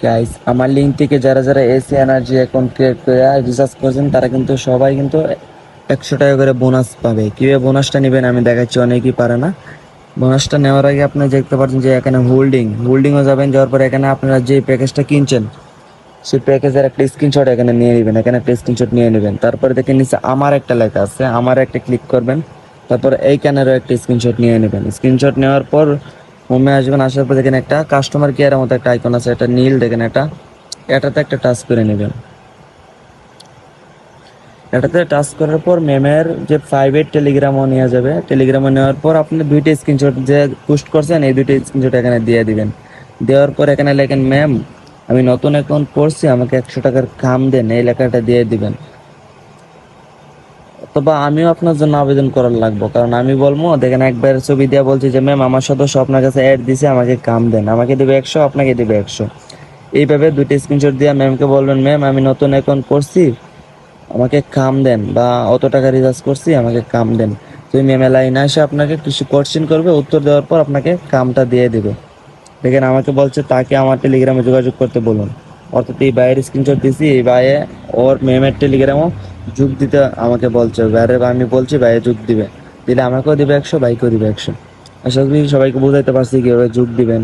Guys, আমার link থেকে যারা যারা এসি এনার্জি অ্যাকাউন্ট ক্রিয়েট করে রিচার্জ করছেন তারা কিন্তু সবাই কিন্তু 100 টাকা করে বোনাস পাবে। কিভাবে বোনাসটা নেবেন আমি দেখাচ্ছি, অনেকেই পারে না। বোনাসটা নেওয়ার আগে আপনি দেখতে পাচ্ছেন যে এখানে হোল্ডিংও যাবেন। যাওয়ার পরে এখানে আপনারা যে প্যাকেজটা কিনছেন সেই প্যাকেজের একটা স্ক্রিনশট এখানে নিয়ে নেবেন। এখানে একটা স্ক্রিনশট নিয়ে নেবেন। তারপরে দেখেন নিচে আমার একটা লেখা আছে, আমার একটা ক্লিক করবেন। তারপর এইখানেরও একটা স্ক্রিনশট নিয়ে নেবেন। স্ক্রিনশট নেওয়ার পর হোমে আসবেন। আসার পর দেখেন একটা কাস্টমার কেয়ারের মতো একটা আইকন আছে, এটা নীল দেখেন, এটাতে একটা টাচ করে নেবেন। এটাতে টাচ করার পর ম্যামের যে প্রাইভেট টেলিগ্রামও নেওয়া যাবে। টেলিগ্রামও নেওয়ার পর আপনি দুইটা স্ক্রিনশট যে পোস্ট করছেন এই দুইটা স্ক্রিনশট এখানে দিয়ে দিবেন। দেওয়ার পর এখানে লেখেন, ম্যাম আমি নতুন অ্যাকাউন্ট করছি, আমাকে 100 টাকার কাম দেন, এই লেখাটা দিয়ে দিবেন। অথবা আমিও আপনার জন্য আবেদন করার লাগবো, কারণ আমি বলবো দেখেন একবার ছবি দিয়ে বলছি যে ম্যাম আমার সদস্য আপনার কাছে অ্যাড দিছে, আমাকে কাম দেন, আমাকে দেবে 100, আপনাকে দেবে 100। এইভাবে দুইটা স্ক্রিনশট দিয়ে ম্যামকে বলবেন, ম্যাম আমি নতুন অ্যাকাউন্ট করছি, আমাকে কাম দেন, বা অত টাকা রিচার্জ করছি, আমাকে কাম দেন। তো ম্যামে লাইনে এসে আপনাকে কিছু কোশ্চেন করবে, উত্তর দেওয়ার পর আপনাকে কামটা দিয়ে দেবে। দেখেন আমাকে বলছে তাকে আমার টেলিগ্রামে যোগাযোগ করতে বলুন। অর্থাৎ এই ভাইয়ের স্ক্রিনশট দিছি, এই ভাইয়ে ওর ম্যামের টেলিগ্রামও যোগ দিতে আমাকে বলছে। বাইরে আমি বলছি ভাইয়ে যোগ দিবে, দিলে আমাকেও দিবে 100, ভাইকেও দিবে 100। আশা করি সবাইকে বুঝাইতে পারছি কীভাবে যোগ দিবেন।